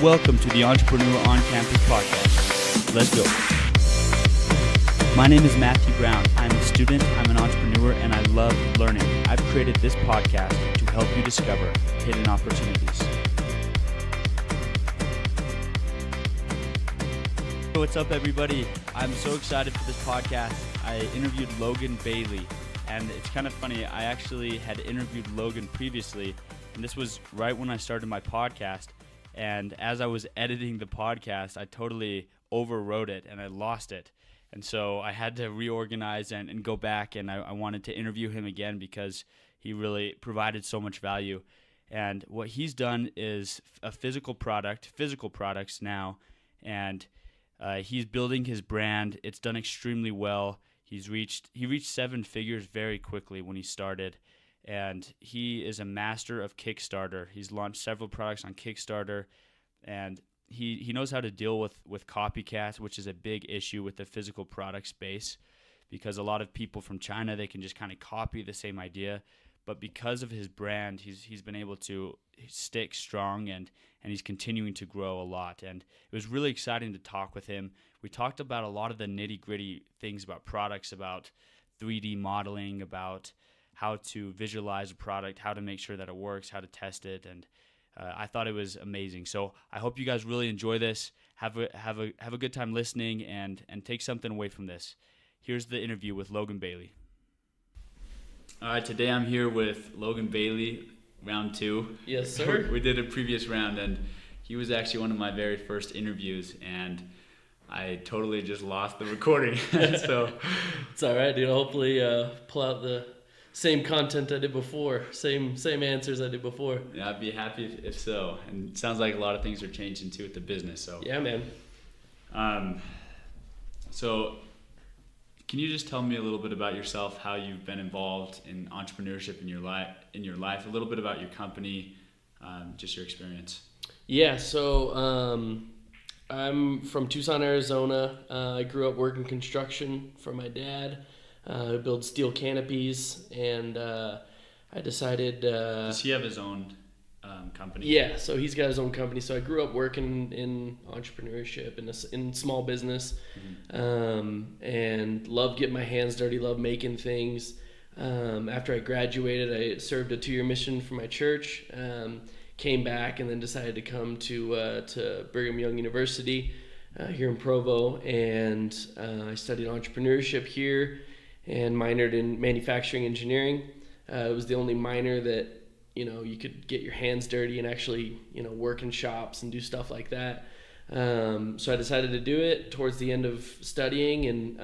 Welcome to the Entrepreneur on Campus podcast. Let's go. My name is Matthew Brown. I'm a student, I'm an entrepreneur, and I love learning. I've created this podcast to help you discover hidden opportunities. What's up, everybody? I'm so excited for this podcast. I interviewed Logan Bailey, and it's kind of funny. I actually had interviewed Logan previously, and this was right when I started my podcast. And as I was editing the podcast, I totally overwrote it and I lost it. And so I had to reorganize and go back, and I wanted to interview him again because he really provided so much value. And what he's done is a physical products now, and he's building his brand. It's done extremely well. He reached 7 figures very quickly when he started, and he is a master of Kickstarter. He's launched several products on Kickstarter, and he knows how to deal with copycats, which is a big issue with the physical product space, because a lot of people from China, they can just kind of copy the same idea. But because of his brand, he's been able to stick strong, and he's continuing to grow a lot. And it was really exciting to talk with him. We talked about a lot of the nitty-gritty things about products, about 3D modeling, about how to visualize a product, how to make sure that it works, how to test it, and I thought it was amazing. So I hope you guys really enjoy this. Have a good time listening, and take something away from this. Here's the interview with Logan Bailey. All right, today I'm here with Logan Bailey, round 2. Yes, sir. We did a previous round, and he was actually one of my very first interviews, and I totally just lost the recording. So it's all right, dude. I'll hopefully pull out the same content I did before, same answers I did before. Yeah, I'd be happy if so. And it sounds like a lot of things are changing too with the business. So yeah, man. So can you just tell me a little bit about yourself, how you've been involved in entrepreneurship in your life, a little bit about your company, just your experience? Yeah, so I'm from Tucson, Arizona. I grew up working construction for my dad. I build steel canopies, and I decided... Does he have his own company? Yeah, so he's got his own company. So I grew up working in entrepreneurship, in small business, and loved getting my hands dirty, loved making things. After I graduated, I served a 2-year mission for my church, came back, and then decided to come to Brigham Young University here in Provo, and I studied entrepreneurship here and minored in manufacturing engineering. It was the only minor that, you could get your hands dirty and actually, work in shops and do stuff like that. So I decided to do it towards the end of studying, and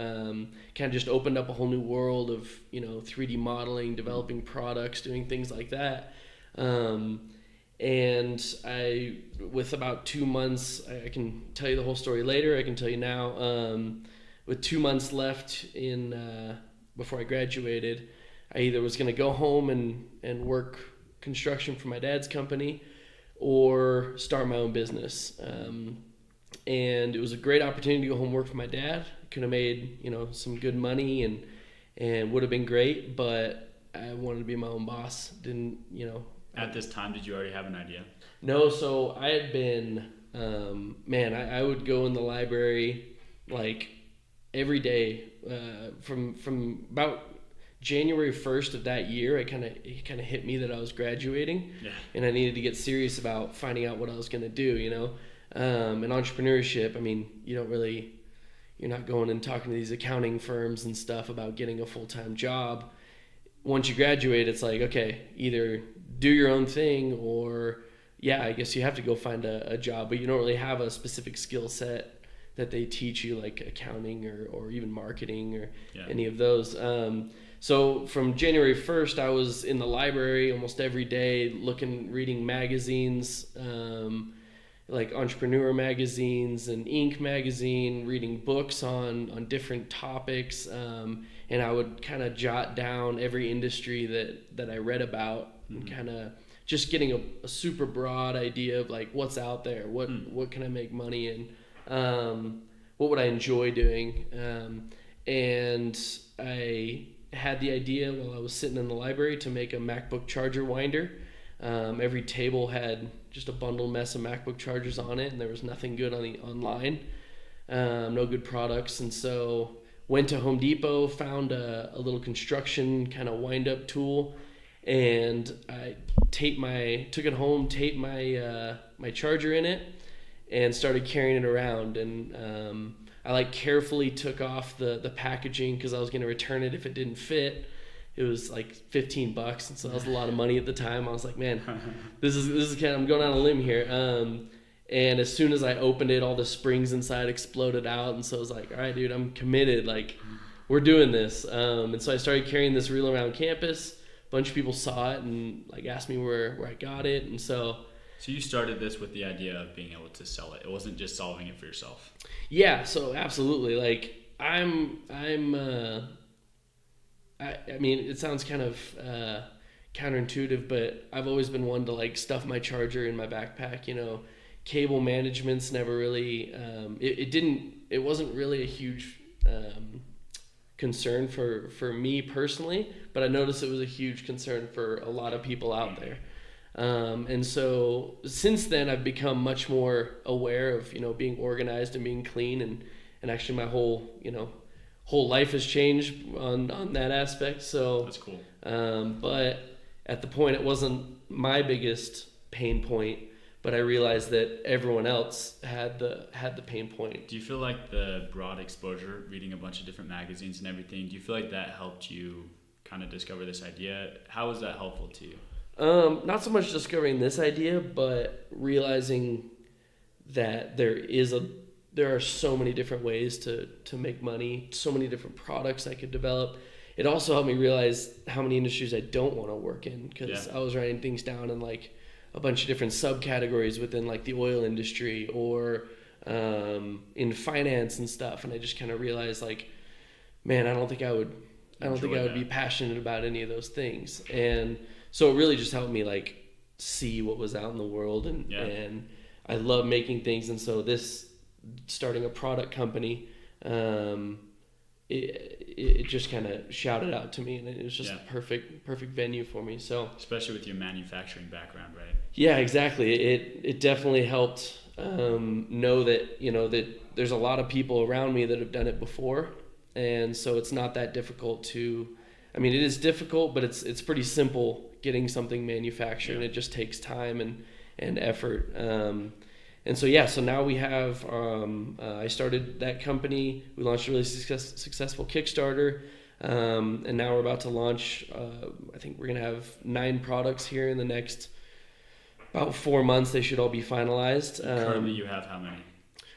kind of just opened up a whole new world of, 3D modeling, developing products, doing things like that. And I, with about 2 months, I can tell you the whole story later, I can tell you now, with 2 months left before I graduated, I either was going to go home and work construction for my dad's company or start my own business. And it was a great opportunity to go home and work for my dad. Could have made, some good money and would have been great, but I wanted to be my own boss. Didn't. At this time, did you already have an idea? No, so I had been, I would go in the library like every day from about January 1st of that year. It kind of hit me that I was graduating, and I needed to get serious about finding out what I was going to do. In entrepreneurship, I mean, you're not going and talking to these accounting firms and stuff about getting a full-time job. Once you graduate, it's like, okay, either do your own thing or, I guess you have to go find a job, but you don't really have a specific skill set that they teach you, like accounting or even marketing or any of those. So from January 1st, I was in the library almost every day reading magazines, like Entrepreneur magazines and Inc. magazine, reading books on different topics, and I would kind of jot down every industry that I read about, and kind of just getting a super broad idea of like what's out there, what can I make money in, what would I enjoy doing, and I had the idea while I was sitting in the library to make a MacBook charger winder. Every table had just a bundled mess of MacBook chargers on it, and there was nothing good online, no good products. And so went to Home Depot, found a little construction kind of wind up tool, and I took it home, taped my charger in it, and started carrying it around. And I carefully took off the packaging because I was going to return it if it didn't fit. It was like $15, and so that was a lot of money at the time. I was like, man, this is kind of, I'm going on a limb here. And as soon as I opened it, all the springs inside exploded out, and so I was like, all right, dude, I'm committed. Like, we're doing this. And so I started carrying this reel around campus. A bunch of people saw it and asked me where I got it, and so you started this with the idea of being able to sell it. It wasn't just solving it for yourself. Yeah, so absolutely. I mean, it sounds kind of counterintuitive, but I've always been one to stuff my charger in my backpack. Cable management's never really it wasn't really a huge concern for me personally, but I noticed it was a huge concern for a lot of people out there. And so since then I've become much more aware of being organized and being clean, and actually my whole life has changed on that aspect. So that's cool. But at the point, it wasn't my biggest pain point, but I realized that everyone else had the pain point. Do you feel like the broad exposure, reading a bunch of different magazines and everything, do you feel like that helped you kind of discover this idea? How was that helpful to you? Not so much discovering this idea, but realizing that there are so many different ways to make money, so many different products I could develop. It also helped me realize how many industries I don't want to work in, because I was writing things down in a bunch of different subcategories within the oil industry or in finance and stuff, and I just kind of realized man, I don't think I would be passionate about any of those things. And so it really just helped me see what was out in the world, and I love making things. And so starting a product company, it just kind of shouted out to me, and it was just a perfect venue for me. So especially with your manufacturing background, right? Yeah, exactly. It definitely helped know that that there's a lot of people around me that have done it before, and so it's not that difficult to. I mean, it is difficult, but it's pretty simple getting something manufactured, and it just takes time and effort. And so now we have, I started that company. We launched a really successful Kickstarter, and now we're about to launch, I think we're going to have 9 products here in the next about 4 months. They should all be finalized. Currently you have how many?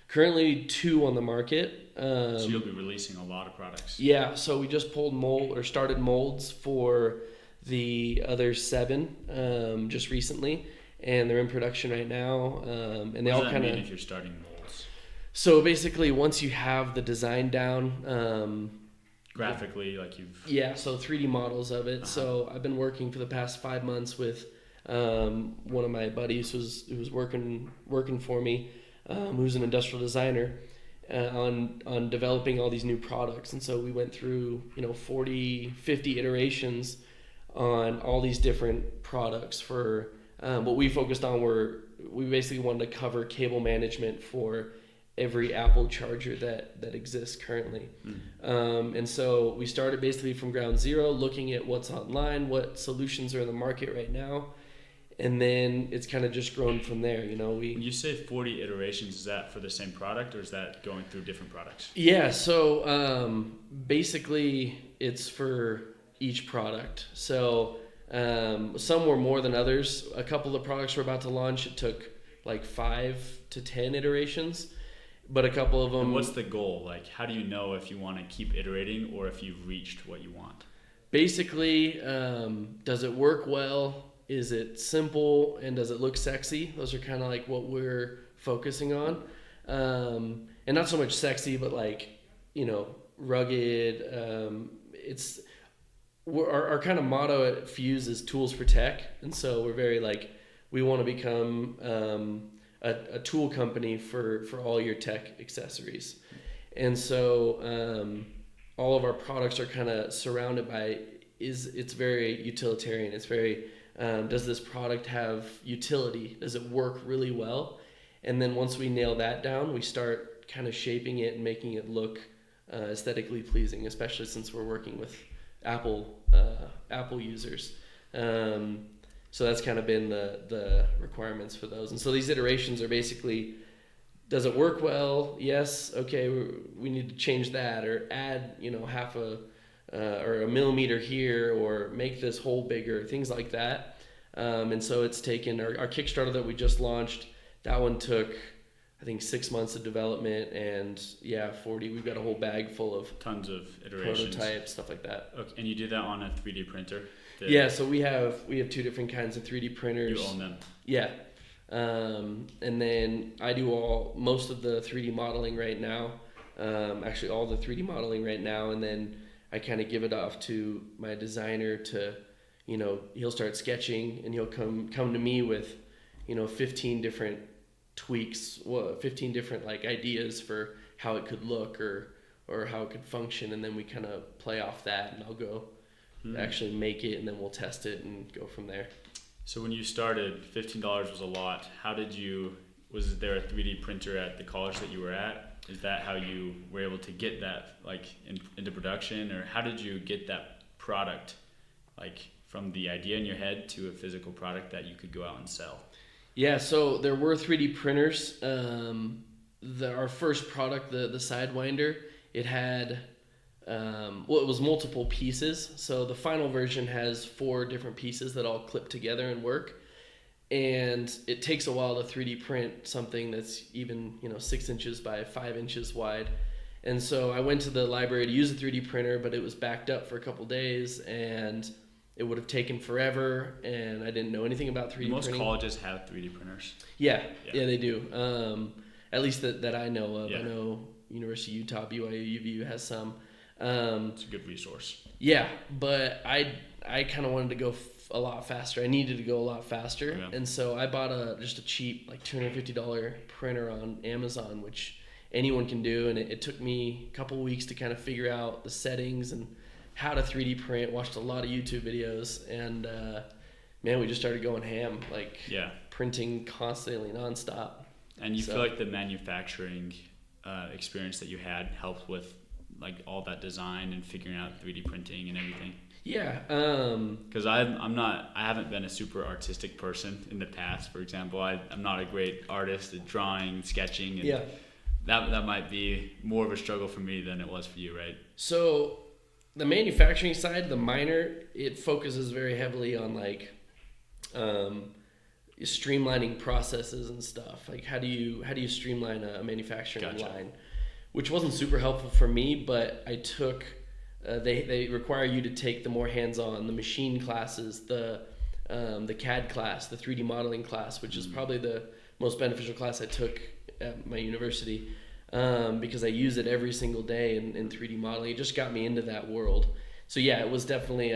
Currently 2 on the market. So you'll be releasing a lot of products. Yeah, so we just started molds for the other 7 just recently. And they're in production right now, and they all kind of. If you're starting molds. So basically, once you have the design down, graphically, you've. Yeah, so 3D models of it. So I've been working for the past 5 months with one of my buddies who was working for me, who's an industrial designer, on developing all these new products. And so we went through 40, 50 iterations on all these different products for. What we focused on we basically wanted to cover cable management for every Apple charger that exists currently. And so we started basically from ground zero, looking at what's online, what solutions are in the market right now, and then it's kind of just grown from there. When you say 40 iterations, is that for the same product, or is that going through different products? Yeah, so basically it's for each product. So some were more than others. A couple of the products we're about to launch, it took 5 to 10 iterations, but a couple of them. And what's the goal? How do you know if you want to keep iterating or if you've reached what you want? Basically, does it work well? Is it simple, and does it look sexy? Those are kind of what we're focusing on, and not so much sexy, but rugged. It's. Our kind of motto at Fuse is tools for tech, and so we're very we want to become a tool company for all your tech accessories, and so all of our products are kind of surrounded by it's very utilitarian. It's very Does this product have utility? Does it work really well? And then once we nail that down, we start kind of shaping it and making it look aesthetically pleasing, especially since we're working with Apple users. So that's kind of been the requirements for those. And so these iterations are basically, does it work well? Yes. Okay, we need to change that, or add, half or a millimeter here, or make this hole bigger, things like that. And so it's taken our Kickstarter that we just launched. That one took, I think, 6 months of development, and 40. We've got a whole bag full of tons of iterations, prototypes, stuff like that. Okay, and you did that on a 3D printer? So we have 2 different kinds of 3D printers. You own them? Yeah. And then I do most of the 3D modeling right now. Actually, all the 3D modeling right now, and then I kind of give it off to my designer to, he'll start sketching, and he'll come to me with, 15 different tweaks, 15 different ideas for how it could look or how it could function, and then we kind of play off that, and I'll go actually make it, and then we'll test it and go from there. So when you started, $15 was a lot. Was there a 3D printer at the college that you were at? Is that how you were able to get that into production, or how did you get that product from the idea in your head to a physical product that you could go out and sell? Yeah, so there were 3D printers. Our first product, the Sidewinder, it had it was multiple pieces. So the final version has 4 different pieces that all clip together and work. And it takes a while to 3D print something that's even 6 inches by 5 inches wide. And so I went to the library to use a 3D printer, but it was backed up for a couple days, and it would have taken forever, and I didn't know anything about 3D printing. Most colleges have 3D printers. Yeah, they do. At least that I know of. Yeah. I know University of Utah, BYU, UVU has some. It's a good resource. Yeah, but I kind of wanted to go a lot faster. I needed to go a lot faster. Yeah. And so I bought just a cheap $250 printer on Amazon, which anyone can do. And it took me a couple weeks to kind of figure out the settings and how to 3D print. Watched a lot of YouTube videos, and man, we just started going ham, printing constantly, nonstop. And you feel like the manufacturing experience that you had helped with all that design and figuring out 3D printing and everything? Yeah. Because I haven't been a super artistic person in the past. For example, I'm not a great artist at drawing, sketching, and that might be more of a struggle for me than it was for you, right? So the manufacturing side, the Miner, it focuses very heavily on streamlining processes and stuff. How do you streamline a manufacturing line? Which wasn't super helpful for me, but I took. They require you to take the more hands-on, the machine classes, the CAD class, the 3D modeling class, which is probably the most beneficial class I took at my university, because I use it every single day in 3D modeling. It just got me into that world. So yeah, it was definitely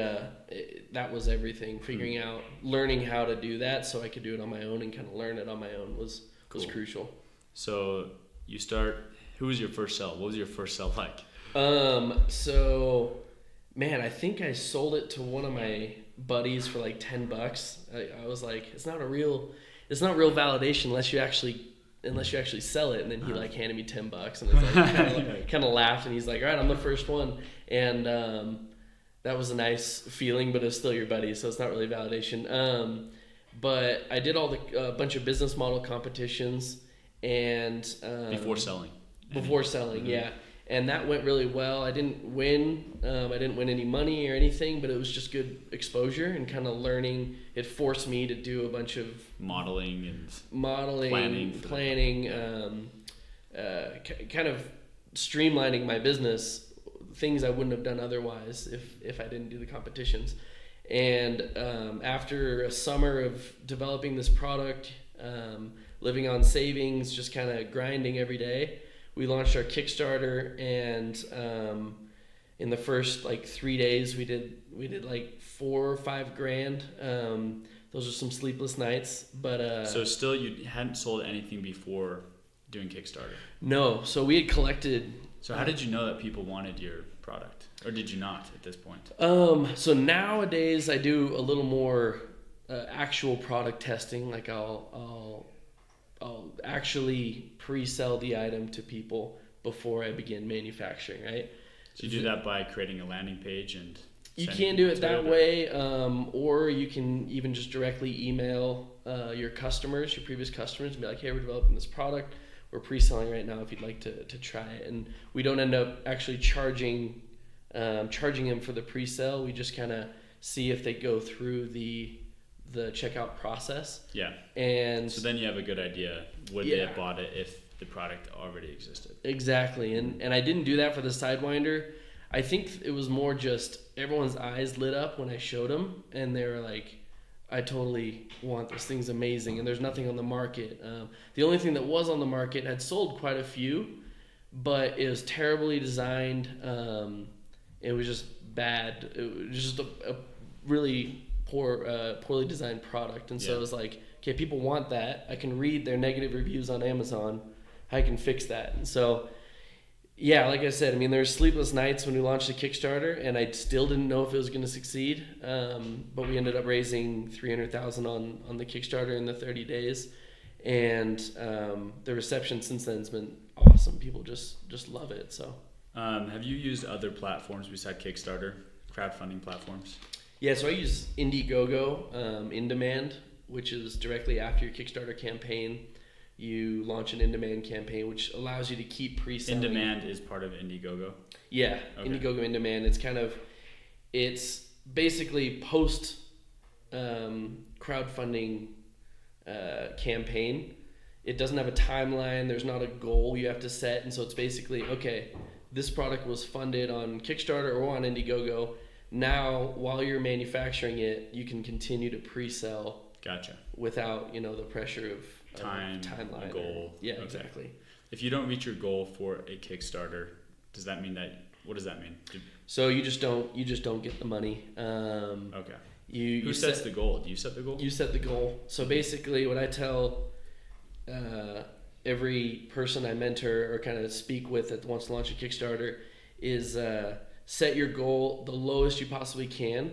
that was everything. Figuring out, learning how to do that so I could do it on my own and kind of learn it on my own was crucial. So you start. Who was your first sell? What was your first sell like? So, man, I think I sold it to one of my buddies for $10. I was like, it's not real validation unless you actually sell it. And then he handed me $10, and it's kind of laughed, and he's like, all right, I'm the first one. And that was a nice feeling, but it's still your buddy, so it's not really validation. But I did bunch of business model competitions, and before selling. Yeah. And that went really well. I didn't win. I didn't win any money or anything, but it was just good exposure and kind of learning. It forced me to do a bunch of modeling, planning, kind of streamlining my business, things I wouldn't have done otherwise if I didn't do the competitions. And after a summer of developing this product, living on savings, just kind of grinding every day, we launched our Kickstarter, and in the first 3 days we did $4,000 or $5,000. Those are some sleepless nights, but so still you hadn't sold anything before doing Kickstarter? No. So we had collected. So how did you know that people wanted your product, or did you not at this point? So nowadays I do a little more actual product testing. Like I'll actually pre-sell the item to people before I begin manufacturing, right? So you do that by creating a landing page and you can do it that way, or you can even just directly email your customers, your previous customers, and be like, hey, we're developing this product. We're pre-selling right now if you'd like to try it. And we don't end up actually charging them for the pre-sale. We just kind of see if they go through the checkout process. Yeah. And so then you have a good idea, would they have bought it if the product already existed? Exactly. And I didn't do that for the Sidewinder. I think it was more just everyone's eyes lit up when I showed them, and they were like, I totally want this. Thing's amazing, and there's nothing on the market. The only thing that was on the market had sold quite a few, but it was terribly designed. It was just bad. It was just a really poorly designed product. And so it was like, okay, people want that. I can read their negative reviews on Amazon. I can fix that. And so, yeah, like I said, I mean, there's sleepless nights when we launched the Kickstarter, and I still didn't know if it was going to succeed. But we ended up raising $300,000 on the Kickstarter in the 30 days. And the reception since then has been awesome. People just love it. So, have you used other platforms besides Kickstarter, crowdfunding platforms? Yeah, so I use Indiegogo, In Demand, which is directly after your Kickstarter campaign. You launch an in-demand campaign, which allows you to keep pre-selling. In-demand is part of Indiegogo? Yeah, okay. Indiegogo in-demand. It's basically post crowdfunding campaign. It doesn't have a timeline. There's not a goal you have to set. And so it's basically, okay, this product was funded on Kickstarter or on Indiegogo. Now, while you're manufacturing it, you can continue to pre-sell. Gotcha. Without, the pressure of timeline, goal. Yeah, okay. Exactly. If you don't reach your goal for a Kickstarter, what does that mean? So you just don't get the money. Okay. Who sets the goal? Do you set the goal? You set the goal. So basically, what I tell every person I mentor or kind of speak with that wants to launch a Kickstarter is set your goal the lowest you possibly can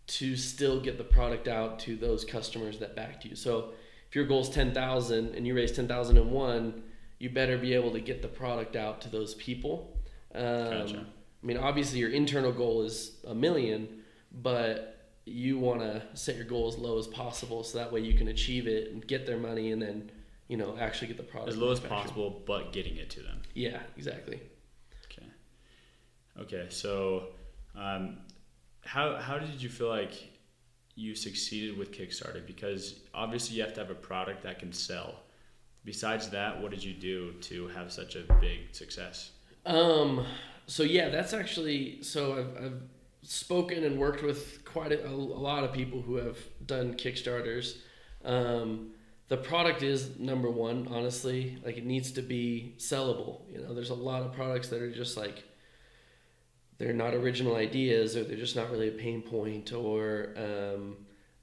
to still get the product out to those customers that backed you. So if your goal is 10,000 and you raise 10,001, you better be able to get the product out to those people. Gotcha. I mean, obviously your internal goal is 1 million, but you want to set your goal as low as possible so that way you can achieve it and get their money and then, actually get the product. As low as possible, but getting it to them. Yeah, exactly. Okay, so how did you feel like you succeeded with Kickstarter? Because obviously you have to have a product that can sell. Besides that, what did you do to have such a big success? So yeah, that's actually, I've spoken and worked with quite a lot of people who have done Kickstarters. The product is number one, honestly. Like, it needs to be sellable. There's a lot of products that are just like, they're not original ideas, or they're just not really a pain point, or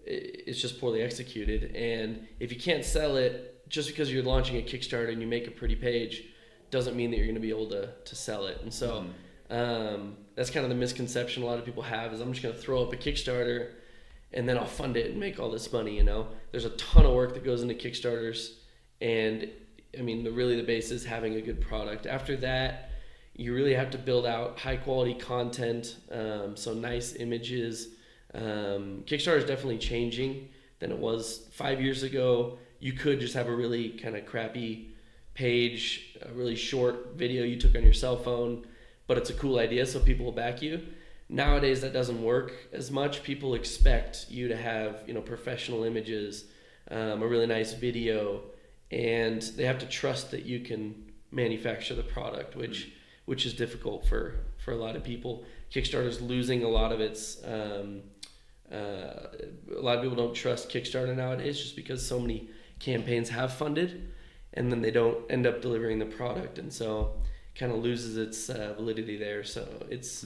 it's just poorly executed. And if you can't sell it, just because you're launching a Kickstarter and you make a pretty page, doesn't mean that you're going to be able to sell it. And so that's kind of the misconception a lot of people have, is I'm just going to throw up a Kickstarter and then I'll fund it and make all this money. There's a ton of work that goes into Kickstarters, and I mean, the base is having a good product. After that, you really have to build out high quality content, so nice images. Kickstarter is definitely changing than it was 5 years ago. You could just have a really kind of crappy page, a really short video you took on your cell phone, but it's a cool idea, so people will back you. Nowadays, that doesn't work as much. People expect you to have, professional images, a really nice video, and they have to trust that you can manufacture the product, which is difficult for a lot of people. Kickstarter's losing a lot of its. A lot of people don't trust Kickstarter nowadays, just because so many campaigns have funded, and then they don't end up delivering the product, and so kind of loses its validity there. So it's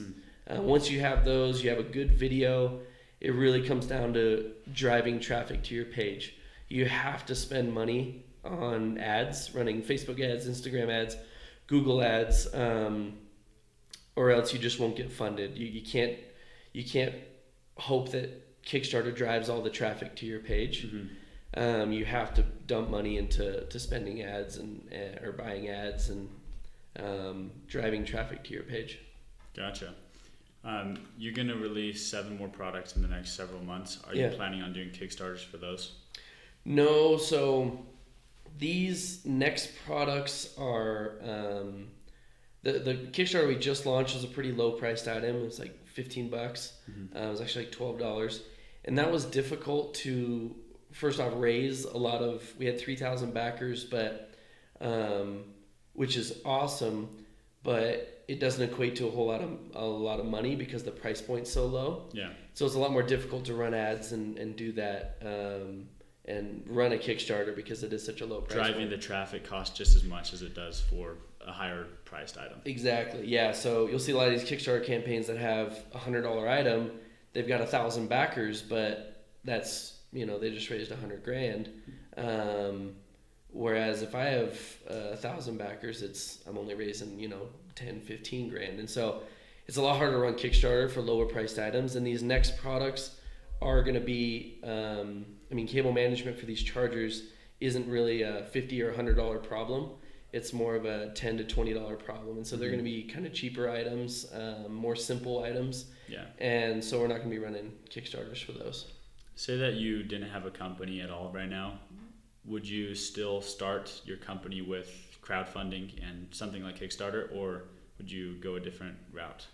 once you have those, you have a good video. It really comes down to driving traffic to your page. You have to spend money on ads, running Facebook ads, Instagram ads, Google ads, or else you just won't get funded. You can't hope that Kickstarter drives all the traffic to your page. You have to dump money into spending ads or buying ads and driving traffic to your page. Gotcha. You're going to release 7 more products in the next several months. Are you planning on doing Kickstarters for those? No, so these next products are the Kickstarter we just launched was a pretty low priced item. It was like $15. It was actually like $12, and that was difficult to first off raise a lot of. We had 3,000 backers, but which is awesome, but it doesn't equate to a lot of money because the price point's so low. Yeah. So it's a lot more difficult to run ads and do that. And run a Kickstarter because it is such a low price. Driving the traffic costs just as much as it does for a higher priced item. Exactly. Yeah. So you'll see a lot of these Kickstarter campaigns that have $100 item. They've got 1,000 backers, but that's, they just raised $100,000. Whereas if I have 1,000 backers, I'm only raising, 10, 15 grand. And so it's a lot harder to run Kickstarter for lower priced items. And these next products are going to be, cable management for these chargers isn't really a $50 or $100 problem. It's more of a $10 to $20 problem. And so they're going to be kind of cheaper items, more simple items. Yeah. And so we're not going to be running Kickstarters for those. Say that you didn't have a company at all right now. Would you still start your company with crowdfunding and something like Kickstarter, or would you go a different route?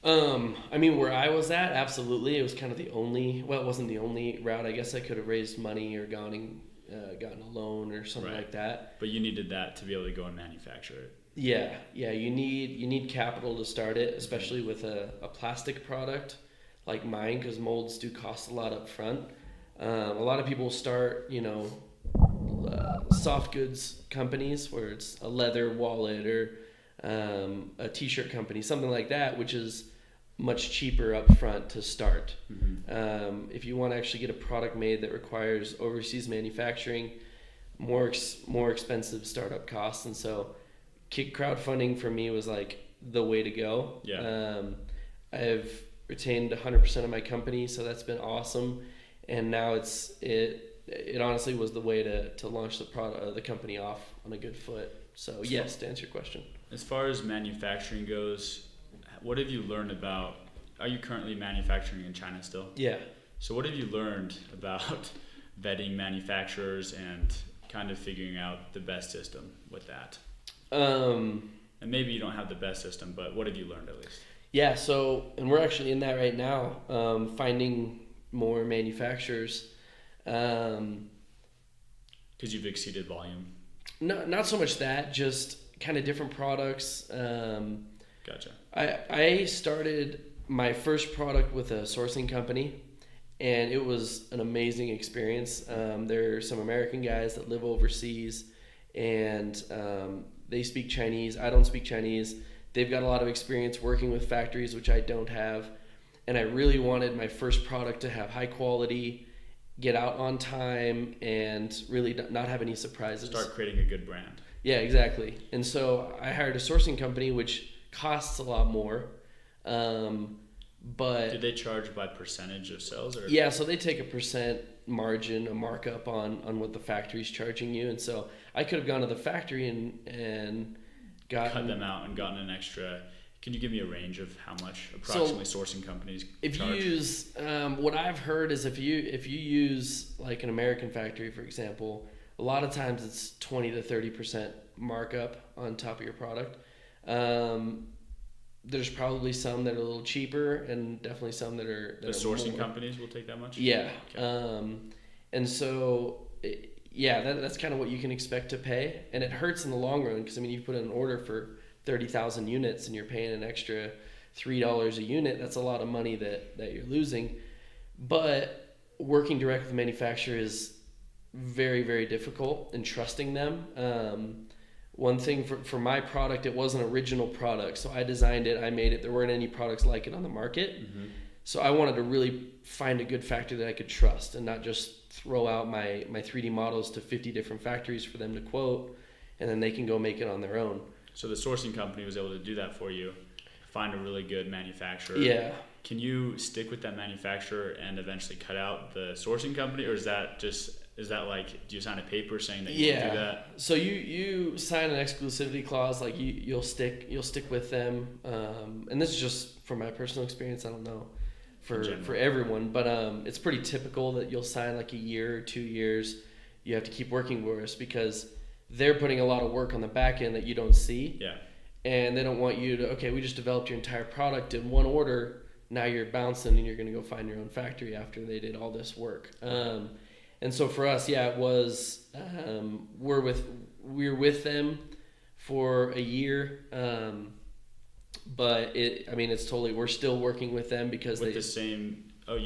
Where I was at, absolutely. It was kind of it wasn't the only route. I guess I could have raised money or gotten a loan or something like that. But you needed that to be able to go and manufacture it. Yeah. You need capital to start it, especially with a plastic product like mine, because molds do cost a lot up front. A lot of people start, soft goods companies where it's a leather wallet or a t-shirt company, something like that, which is much cheaper up front to start. If you want to actually get a product made that requires overseas manufacturing, more expensive startup costs. And so crowdfunding for me was like the way to go. I've retained 100% of my company, so that's been awesome. And now it honestly was the way to launch the company off on a good foot. So yes, to answer your question. As far as manufacturing goes, what have you learned about, are you currently manufacturing in China still? Yeah. So what have you learned about vetting manufacturers and kind of figuring out the best system with that? And maybe you don't have the best system, but what have you learned at least? Yeah, and we're actually in that right now, finding more manufacturers. Because you've exceeded volume? No, not so much that, just kind of different products. Gotcha. I started my first product with a sourcing company, and it was an amazing experience. There are some American guys that live overseas, and they speak Chinese. I don't speak Chinese. They've got a lot of experience working with factories, which I don't have. And I really wanted my first product to have high quality, get out on time, and really not have any surprises. Start creating a good brand. Yeah, exactly. And so I hired a sourcing company, which costs a lot more. But did they charge by percentage of sales? Or? Yeah, so they take a percent margin, a markup on what the factory's charging you. And so I could have gone to the factory and cut them out and gotten an extra. Can you give me a range of how much approximately sourcing companies charge? You use, what I've heard is if you use like an American factory, for example, a lot of times it's 20 to 30% markup on top of your product. There's probably some that are a little cheaper, and definitely some that are the sourcing companies will take that much. Yeah. Okay. And so that's kind of what you can expect to pay, and it hurts in the long run because you put in an order for 30,000 units and you're paying an extra $3 a unit. That's a lot of money that you're losing. But working direct with the manufacturer is very, very difficult, and trusting them. One thing for my product, it was an original product. So I designed it, I made it. There weren't any products like it on the market. Mm-hmm. So I wanted to really find a good factory that I could trust and not just throw out my 3D models to 50 different factories for them to quote, and then they can go make it on their own. So the sourcing company was able to do that for you, find a really good manufacturer. Yeah. Can you stick with that manufacturer and eventually cut out the sourcing company, or is that like, do you sign a paper saying that you won't do that? So you sign an exclusivity clause, like you'll stick with them, and this is just from my personal experience. I don't know for everyone, but it's pretty typical that you'll sign like a year or 2 years. You have to keep working with us because they're putting a lot of work on the back end that you don't see. Yeah. And they don't want you to, okay, we just developed your entire product in one order. Now you're bouncing and you're going to go find your own factory after they did all this work. And so for us, it was, we were with them for a year. But it's totally, we're still working with them because you're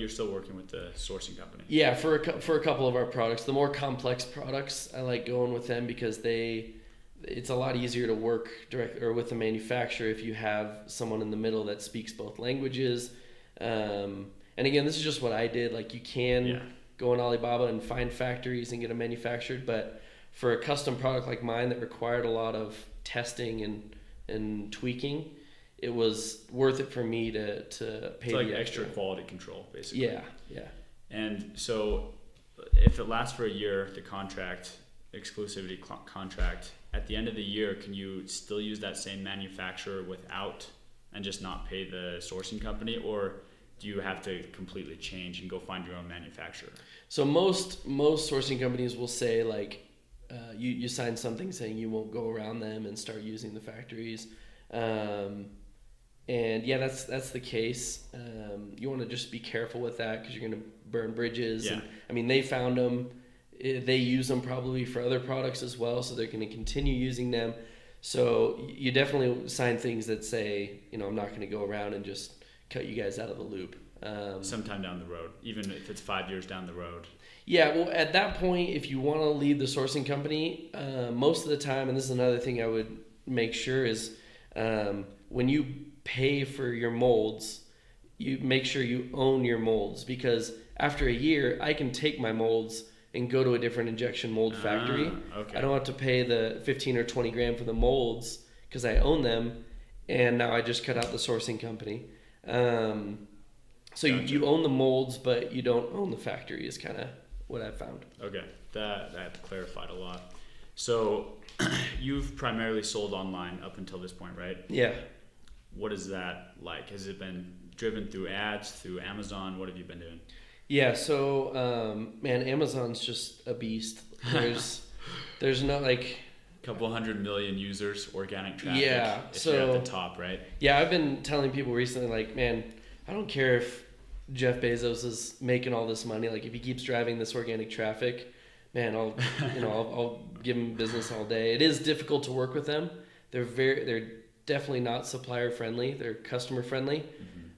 still working with the sourcing company. Yeah. For a couple of our products, the more complex products, I like going with them because it's a lot easier to work direct or with the manufacturer if you have someone in the middle that speaks both languages. And again, this is just what I did. Like, you can go on Alibaba and find factories and get them manufactured, but for a custom product like mine that required a lot of testing and tweaking, it was worth it for me to pay it's like the extra quality control, basically. Yeah. And so if it lasts for a year, the exclusivity contract, at the end of the year, can you still use that same manufacturer and just not pay the sourcing company, or do you have to completely change and go find your own manufacturer? So most sourcing companies will say, like, you sign something saying you won't go around them and start using the factories. And yeah, that's the case. You want to just be careful with that because you're going to burn bridges. Yeah. And, they found them. They use them probably for other products as well, so they're going to continue using them. So you definitely sign things that say, I'm not going to go around and just cut you guys out of the loop. Sometime down the road, even if it's 5 years down the road. Yeah, well, at that point, if you want to leave the sourcing company, most of the time, and this is another thing I would make sure is when you pay for your molds, you make sure you own your molds, because after a year, I can take my molds and go to a different injection mold factory. Okay. I don't have to pay the 15 or 20 grand for the molds because I own them, and now I just cut out the sourcing company. So gotcha. You own the molds, but you don't own the factory is kind of what I've found. Okay, that clarified a lot. So you've primarily sold online up until this point, right? Yeah. What is that like? Has it been driven through ads, through Amazon? What have you been doing? Yeah, so Amazon's just a beast. There's no like couple 100 million users, organic traffic. Yeah, if you're at the top, right? Yeah, I've been telling people recently, like, man, I don't care if Jeff Bezos is making all this money. Like, if he keeps driving this organic traffic, man, I'll give him business all day. It is difficult to work with them. They're definitely not supplier friendly. They're customer friendly,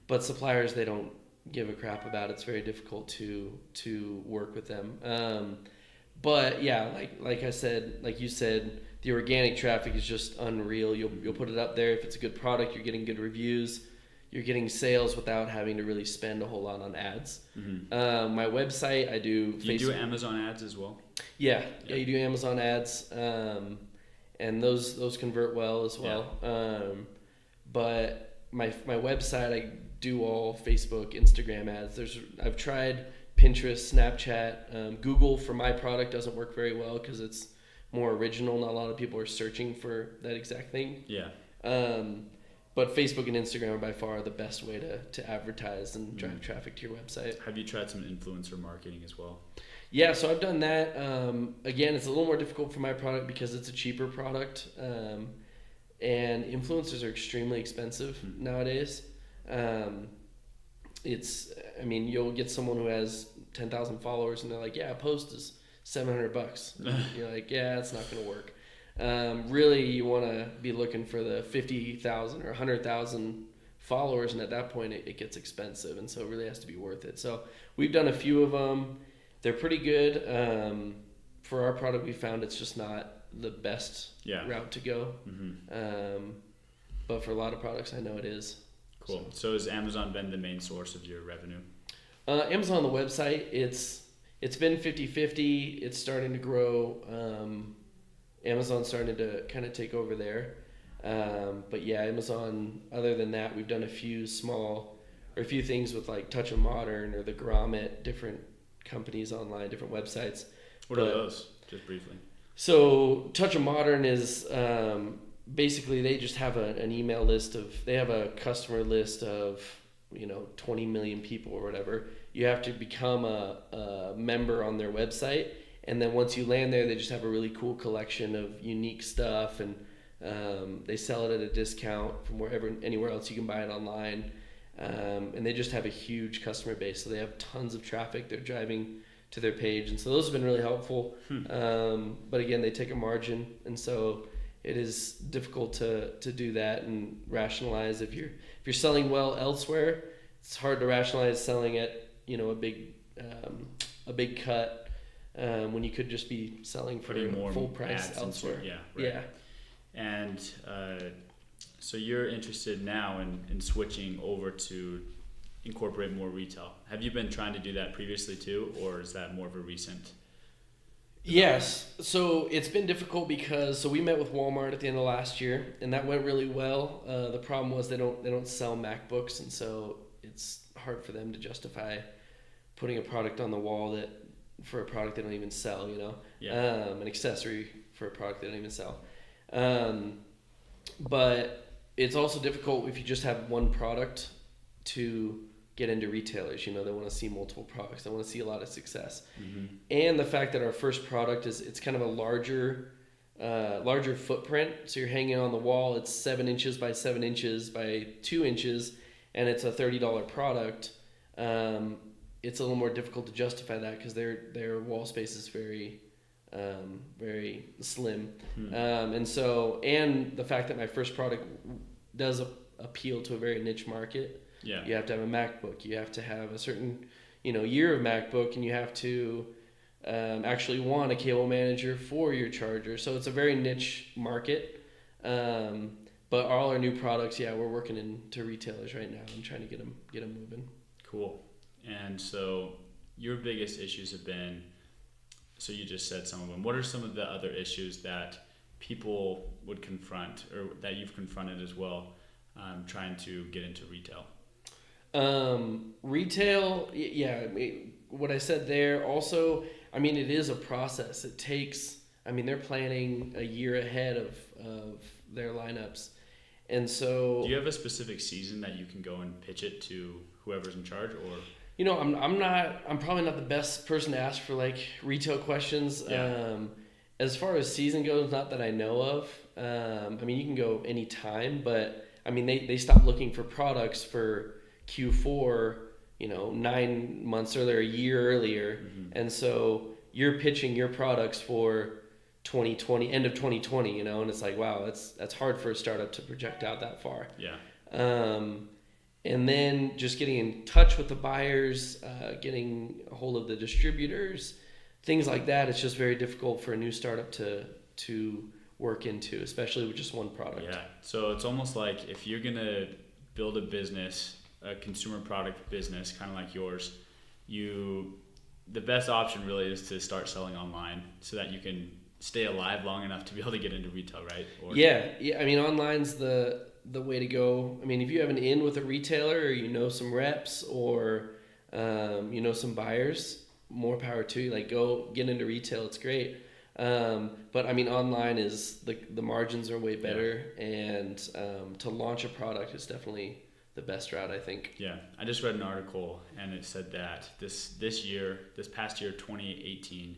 but suppliers they don't give a crap about. It's very difficult to work with them. But yeah, like I said, like you said, the organic traffic is just unreal. You'll put it up there. If it's a good product, you're getting good reviews. You're getting sales without having to really spend a whole lot on ads. My website, I do Facebook. You do Amazon ads as well? Yeah, you do Amazon ads, and those convert well as well. Yeah. But my website, I do all Facebook, Instagram ads. I've tried Pinterest, Snapchat, Google for my product doesn't work very well because it's more original. Not a lot of people are searching for that exact thing. Yeah. But Facebook and Instagram are by far the best way to advertise and drive traffic to your website. Have you tried some influencer marketing as well? Yeah, so I've done that. Again, it's a little more difficult for my product because it's a cheaper product. And influencers are extremely expensive nowadays. You'll get someone who has 10,000 followers and they're like, yeah, a post is $700. You're like, yeah, it's not going to work. Really, you want to be looking for the 50,000 or 100,000 followers, and at that point, it gets expensive, and so it really has to be worth it. So we've done a few of them. They're pretty good. For our product, we found it's just not the best route to go. But for a lot of products, I know it is. Cool. So has Amazon been the main source of your revenue? Amazon, the website, it's been 50-50. It's starting to grow. Amazon's starting to kind of take over there. But yeah, Amazon, other than that, we've done a few things with like Touch of Modern or the Grommet, different companies online, different websites. What are those? Just briefly. So Touch of Modern is basically they just have an email list they have a customer list of 20 million people or whatever. You have to become a member on their website, and then once you land there, they just have a really cool collection of unique stuff, and they sell it at a discount from anywhere else you can buy it online. And they just have a huge customer base, so they have tons of traffic. They're driving to their page, and so those have been really helpful. But again, they take a margin, and so it is difficult to do that and rationalize. If you're selling well elsewhere, it's hard to rationalize selling at a big cut when you could just be selling for more full price elsewhere. Yeah, right. Yeah. And so you're interested now in switching over to incorporate more retail. Have you been trying to do that previously too, or is that more of a recent? Yes. So it's been difficult because we met with Walmart at the end of last year, and that went really well. The problem was they don't sell MacBooks, and so it's hard for them to justify putting a product on the wall for a product they don't even sell. Yeah. An accessory for a product they don't even sell. But it's also difficult if you just have one product to get into retailers. They want to see multiple products. They want to see a lot of success. Mm-hmm. And the fact that our first product it's kind of a larger footprint. So you're hanging on the wall. It's 7 inches by 7 inches by 2 inches, and it's a $30 product. It's a little more difficult to justify that because their wall space is very slim. And the fact that my first product does appeal to a very niche market. Yeah. You have to have a MacBook. You have to have a certain, year of MacBook, and you have to actually want a cable manager for your charger. So it's a very niche market. But all our new products, we're working into retailers right now and trying to get them moving. Cool. And so your biggest issues have been, so you just said some of them. What are some of the other issues that people would confront, or that you've confronted as well, trying to get into retail? Retail, what I said there also, it is a process. It takes, they're planning a year ahead of their lineups. And so... Do you have a specific season that you can go and pitch it to whoever's in charge, or... I'm probably not the best person to ask for like retail questions. Yeah. As far as season goes, not that I know of. You can go any time, but they stopped looking for products for Q4, 9 months earlier, a year earlier. Mm-hmm. And so you're pitching your products for 2020, end of 2020, and it's like, wow, that's hard for a startup to project out that far. Yeah. And then just getting in touch with the buyers, getting a hold of the distributors, things like that. It's just very difficult for a new startup to work into, especially with just one product. Yeah. So it's almost like if you're going to build a business, a consumer product business, kind of like yours, the best option really is to start selling online so that you can stay alive long enough to be able to get into retail, right? Online's the way to go. If you have an in with a retailer, or some reps, or some buyers, more power to you. Like, go get into retail, it's great. But online is the margins are way better, and to launch a product is definitely the best route, I think. Yeah, I just read an article, and it said that this past year, 2018,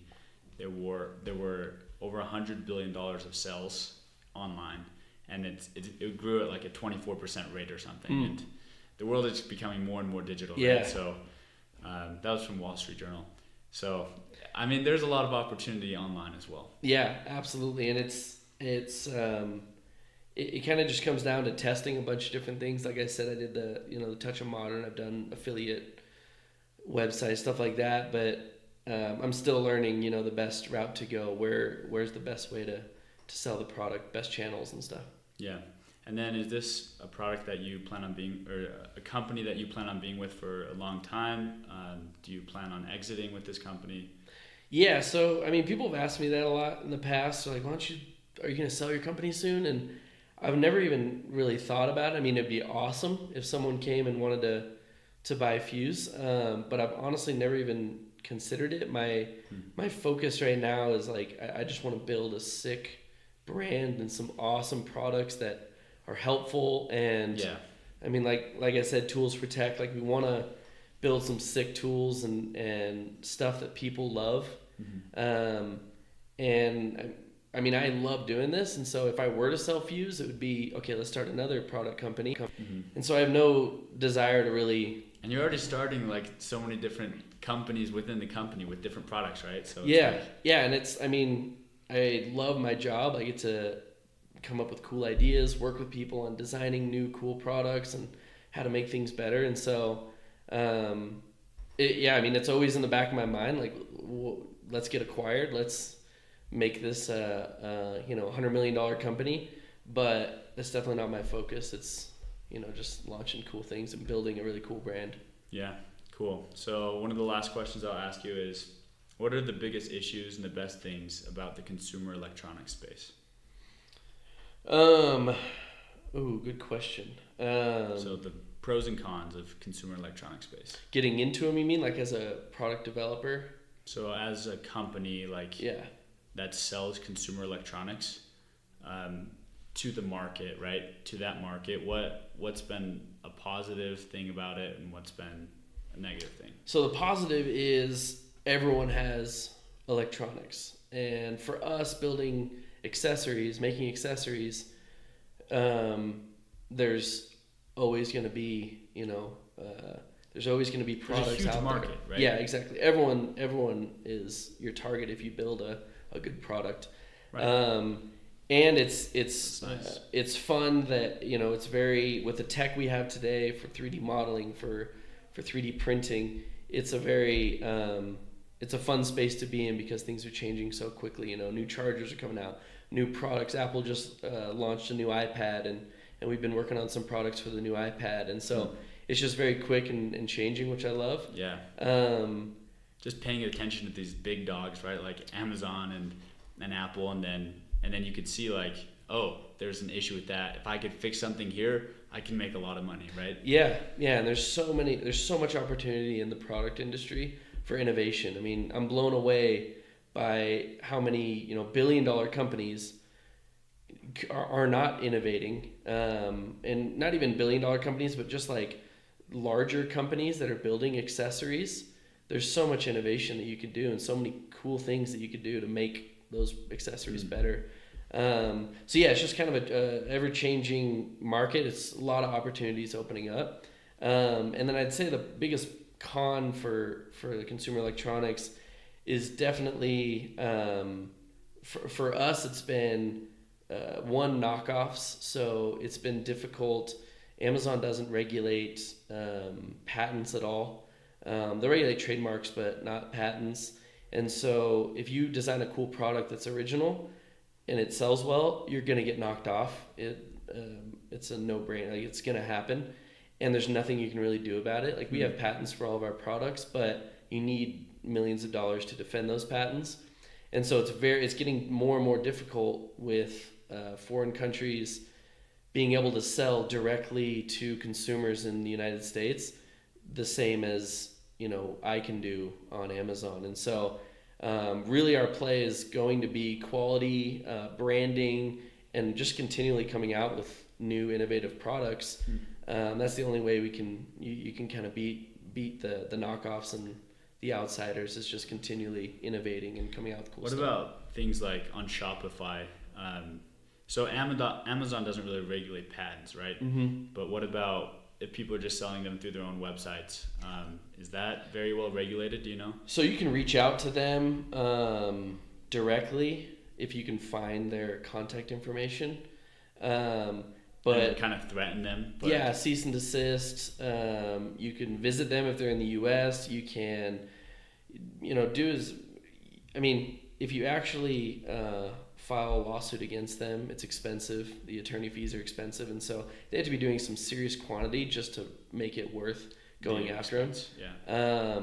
there were over $100 billion of sales online. And it grew at like a 24% rate or something. And the world is becoming more and more digital. Yeah. Right? So that was from Wall Street Journal. So, there's a lot of opportunity online as well. Yeah, absolutely. And it kind of just comes down to testing a bunch of different things. Like I said, I did the Touch of Modern. I've done affiliate websites, stuff like that. But I'm still learning, the best route to go. Where's the best way to sell the product, best channels and stuff. Yeah. And then is this a product that you plan on being, or a company that you plan on being with for a long time? Do you plan on exiting with this company? Yeah. So, people have asked me that a lot in the past. So like, are you going to sell your company soon? And I've never even really thought about it. I mean, it'd be awesome if someone came and wanted to buy Fuse, but I've honestly never even considered it. My focus right now is like I just want to build a sick brand and some awesome products that are helpful. And I mean, like I said, tools for tech. Like we want to build some sick tools and stuff that people love. And I mean, I love doing this, and so if I were to sell Fuse, it would be, okay, let's start another product company. And so I have no desire to really... And you're already starting like so many different companies within the company with different products, right? So yeah, and it's, I mean, I love my job. I get to come up with cool ideas, work with people on designing new cool products and how to make things better. And so, I mean, it's always in the back of my mind, like, let's get acquired. Let's make this $100 million company, but that's definitely not my focus. It's just launching cool things and building a really cool brand. Yeah, cool. So one of the last questions I'll ask you is, what are the biggest issues and the best things about the consumer electronics space? Good question. So the pros and cons of consumer electronics space. Getting into them, you mean, like as a product developer? So as a company, that sells consumer electronics to the market, right? To that market, what's been a positive thing about it and what's been a negative thing? So the positive is everyone has electronics, and for us building accessories, making accessories, there's always going to be there's always going to be products there's a huge out market, there. Right? Yeah, exactly. Everyone is your target if you build a good product. Right. And it's nice. It's fun that it's very, with the tech we have today for 3D modeling, for 3D printing, it's a very it's a fun space to be in because things are changing so quickly. New chargers are coming out, new products. Apple just launched a new iPad, and we've been working on some products for the new iPad, and so it's just very quick and changing, which I love. Yeah. Just paying attention to these big dogs, right? Like Amazon and Apple, and then you could see like, oh, there's an issue with that. If I could fix something here, I can make a lot of money, right? Yeah, and there's so much opportunity in the product industry for innovation. I mean, I'm blown away by how many billion-dollar companies are not innovating, and not even billion-dollar companies, but just like larger companies that are building accessories. There's so much innovation that you could do and so many cool things that you could do to make those accessories better. So yeah, it's just kind of a ever-changing market. It's a lot of opportunities opening up. And then I'd say the biggest con for the consumer electronics is definitely, for us, it's been one, knockoffs. So it's been difficult. Amazon doesn't regulate patents at all. They regulate trademarks, but not patents. And so if you design a cool product that's original and it sells well, you're going to get knocked off. It's a no-brainer. Like, it's going to happen. And there's nothing you can really do about it. Like, we have patents for all of our products, but you need millions of dollars to defend those patents. And so it's getting more and more difficult with foreign countries being able to sell directly to consumers in the United States the same as I can do on Amazon. And so really our play is going to be quality, branding, and just continually coming out with new innovative products. That's the only way you can kind of beat the knockoffs and the outsiders, is just continually innovating and coming out with cool stuff. What about things like on Shopify? So Amazon doesn't really regulate patents, right? Mm-hmm. But what about if people are just selling them through their own websites? Is that very well regulated? Do you know? So you can reach out to them directly if you can find their contact information. But kind of threaten them. But yeah, cease and desist. You can visit them if they're in the U.S. You can, if you actually file a lawsuit against them, it's expensive. The attorney fees are expensive, and so they have to be doing some serious quantity just to make it worth going after them. Yeah.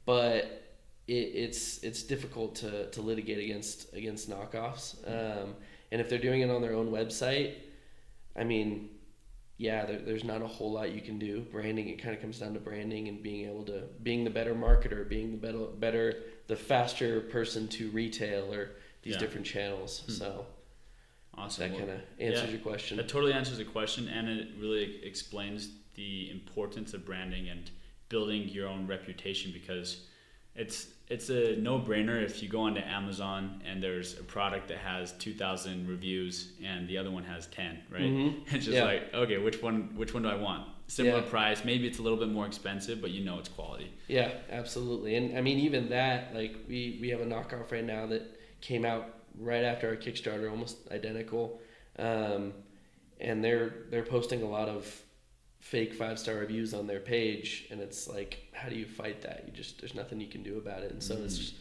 But it's difficult to litigate against knockoffs. And if they're doing it on their own website, I mean, yeah, there's not a whole lot you can do. Branding, it kind of comes down to branding and being the better marketer, being the faster person to retail or these different channels. So awesome. That kind of answers your question. That totally answers the question, and it really explains the importance of branding and building your own reputation, because it's a no-brainer if you go onto Amazon and there's a product that has 2,000 reviews and the other one has 10, right? Mm-hmm. It's just like, okay, which one do I want? Similar price, maybe it's a little bit more expensive, but it's quality. Yeah, absolutely. And I mean, even that, like we have a knockoff right now that came out right after our Kickstarter, almost identical, and they're posting a lot of fake 5-star reviews on their page, and it's like, how do you fight that? There's nothing you can do about it. And so it's just,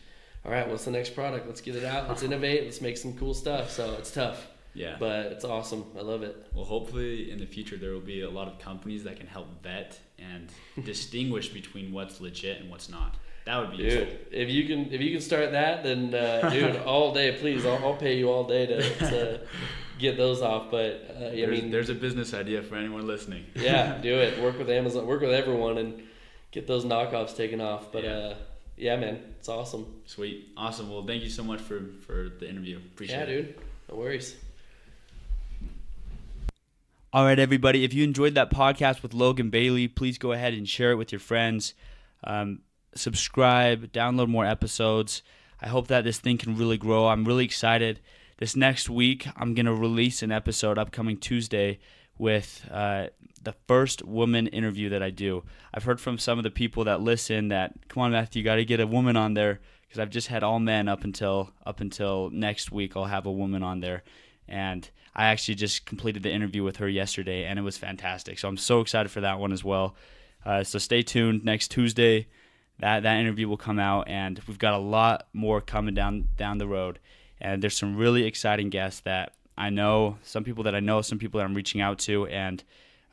all right, what's the next product? Let's get it out. Let's innovate. Let's make some cool stuff. So it's tough. Yeah. But it's awesome. I love it. Well, hopefully in the future there will be a lot of companies that can help vet and distinguish between what's legit and what's not. That would be useful. If you can start that, then dude, all day, please. I'll pay you all day to get those off. But there's a business idea for anyone listening. Yeah, do it. Work with Amazon. Work with everyone, and get those knockoffs taken off. But yeah, man, it's awesome. Sweet, awesome. Well, thank you so much for the interview. Appreciate it. Yeah, dude. No worries. All right, everybody. If you enjoyed that podcast with Logan Bailey, please go ahead and share it with your friends. Subscribe, download more episodes. I hope that this thing can really grow. I'm really excited. This next week, I'm going to release an episode upcoming Tuesday with the first woman interview that I do. I've heard from some of the people that listen that, come on, Matthew, you got to get a woman on there, because I've just had all men up until next week. I'll have a woman on there. And I actually just completed the interview with her yesterday, and it was fantastic. So I'm so excited for that one as well. So stay tuned. Next Tuesday, that interview will come out, and we've got a lot more coming down the road. And there's some really exciting guests that I know, some people that I'm reaching out to, and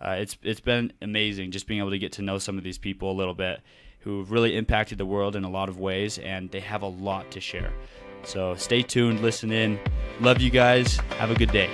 it's been amazing just being able to get to know some of these people a little bit who really impacted the world in a lot of ways, and they have a lot to share. So stay tuned, listen in. Love you guys. Have a good day.